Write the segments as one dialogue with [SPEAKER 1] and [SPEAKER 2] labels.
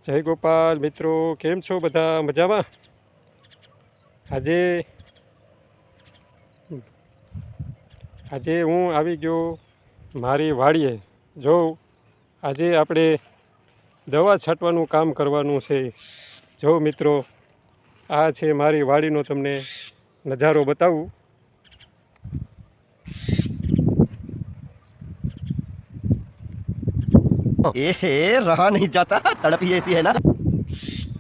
[SPEAKER 1] જય ગોપાલ મિત્રો, કેમ છો બધા? મજામાં? આજે હું આવી ગયો મારી વાડીએ. જો આજે આપણે દવા છાંટવાનું કામ કરવાનું છે. જો મિત્રો, આ છે મારી વાડીનો તમને નજારો બતાવું.
[SPEAKER 2] रहा नहीं जाता, तड़प ही ऐसी है ना।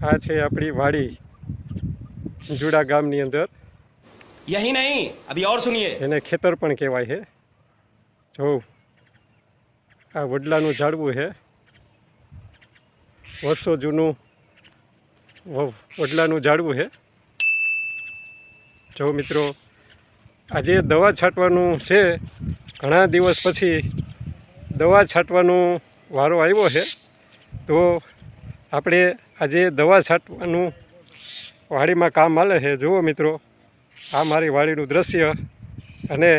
[SPEAKER 1] આ છે આપણી વાડી ઝીંઝુડા ગામની અંદર.
[SPEAKER 3] यही नहीं, अभी और सुनिए।
[SPEAKER 1] એને ખેતર પણ કહેવાય છે. જો આ વડલાનું ઝાડવું છે, વર્ષો જૂનું વડલાનું ઝાડવું છે. જો મિત્રો, આજે દવા છાંટવાનું છે. ઘણા દિવસ પછી દવા છાંટવાનો વારો આવ્યો છે. તો આપણે આજે દવા છાંટવાનું વાડીમાં કામ હાલે છે. જુઓ મિત્રો, આ મારી વાડીનું દ્રશ્ય, અને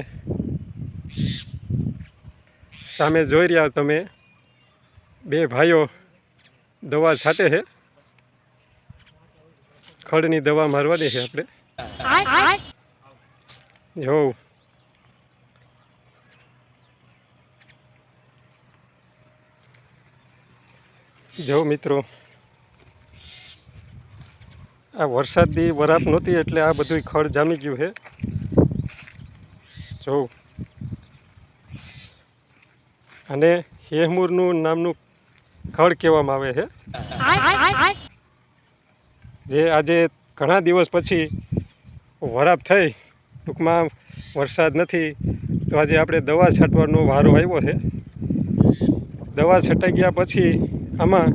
[SPEAKER 1] સામે જોઈ રહ્યા તમે બે ભાઈઓ દવા છાંટે છે. ખડની દવા મારવાની છે આપણે. જો મિત્રો, આ વરસાદની વરાપ નહોતી એટલે આ બધું ખડ જામી ગયું છે. જો અને હેહમૂરનું નામનું ખડ કહેવામાં આવે છે, જે આજે ઘણા દિવસ પછી વરાપ થઈ. ટૂંકમાં વરસાદ નથી, તો આજે આપણે દવા છાંટવાનો વારો આવ્યો છે. દવા છટાઈ ગયા પછી આમાં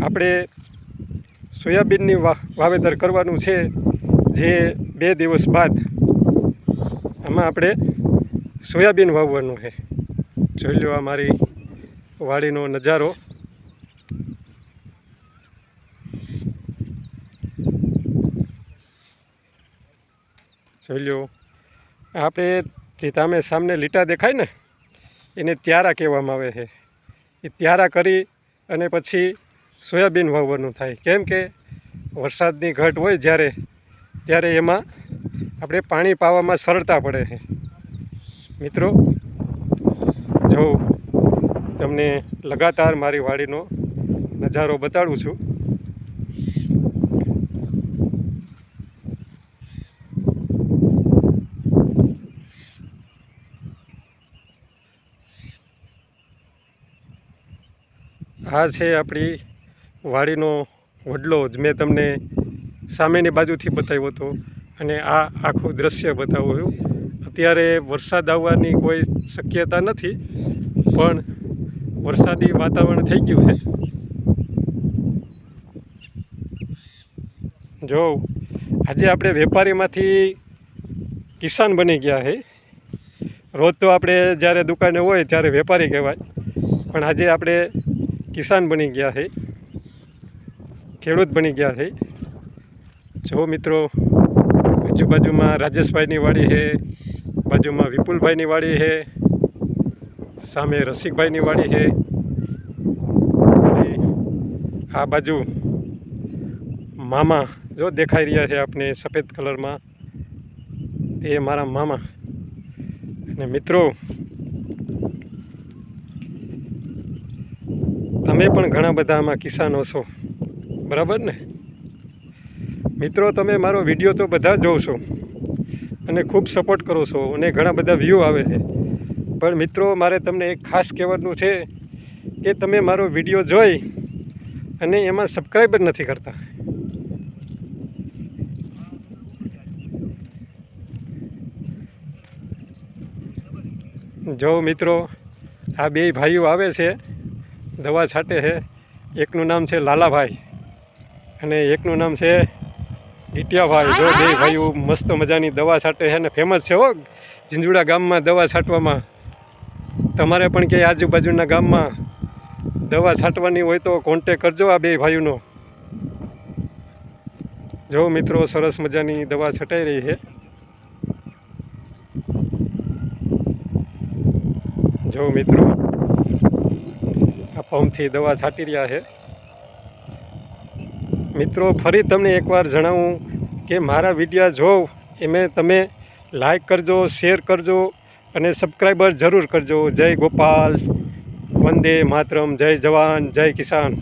[SPEAKER 1] આપણે સોયાબીનની વાવેતર કરવાનું છે, જે 2 દિવસ બાદ આમાં આપણે સોયાબીન વાવવાનું છે. જોઈ લો આ મારી વાડીનો નજારો. જોઈ લો, આપણે જે તમે સામને લીટા દેખાય ને, એને ત્યારા કહેવામાં આવે છે. એ ત્યારા કરી અને પછી સોયાબીન વાવવાનું થાય. કેમ કે વરસાદની ઘટ હોય ત્યારે એમાં આપણે પાણી પાવામાં સરળતા પડે છે. મિત્રો, જો તમને લગાતાર મારી વાડીનો નજારો બતાડું છું. આ છે આપણી વાડીનો વડલો, જ મેં તમને સામેની બાજુથી બતાવ્યો હતો, અને આ આખું દ્રશ્ય બતાવ્યું. અત્યારે વરસાદ આવવાની કોઈ શક્યતા નથી, પણ વરસાદી વાતાવરણ થઈ ગયું છે. જો આજે આપણે વેપારીમાંથી કિસાન બની ગયા છે. રોજ તો આપણે જ્યારે દુકાને હોય ત્યારે વેપારી કહેવાય, પણ આજે આપણે કિસાન બની ગયા છે, ખેડૂત બની ગયા છે. જો મિત્રો, આજુબાજુમાં રાજેશભાઈની વાડી છે, બાજુમાં વિપુલભાઈની વાડી છે, સામે રસિકભાઈની વાડી છે, આ બાજુ મામા જો દેખાઈ રહ્યા છે આપણે સફેદ કલરમાં, તે મારા મામા. અને મિત્રો, તમે પણ ઘણા બધા આમાં કિસાનો છો, બરાબર ને? મિત્રો, તમે મારો વિડીયો તો બધા જોવો છો અને ખૂબ સપોર્ટ કરો છો, અને ઘણા બધા વ્યૂ આવે છે. પણ મિત્રો, મારે તમને એક ખાસ કહેવાનું છે કે તમે મારો વિડીયો જોઈ અને એમાં સબસ્ક્રાઈબ જ નથી કરતા. જો મિત્રો, આ બે ભાઈઓ આવે છે, દવા છાંટે છે. એકનું નામ છે લાલાભાઈ અને એકનું નામ છે ગીટિયાભાઈ. જો બે ભાઈઓ મસ્ત મજાની દવા છાંટે છે, અને ફેમસ છે હો ઝીંઝુડા ગામમાં દવા છાંટવામાં. તમારે પણ ક્યાંય આજુબાજુના ગામમાં દવા છાંટવાની હોય તો કોન્ટેક કરજો આ બે ભાઈઓનો. જો મિત્રો, સરસ મજાની દવા છટાઈ રહી છે. જો મિત્રો, આ પંપથી દવા છાંટી રહ્યા છે. મિત્રો ફરી તમને એકવાર જણાવું કે મારા વિડીયો જોવ એમે તમે લાઈક કરજો, શેર કરજો અને સબસ્ક્રાઈબર જરૂર કરજો. જય ગોપાલ, વંદે માતરમ, જય જવાન, જય કિસાન.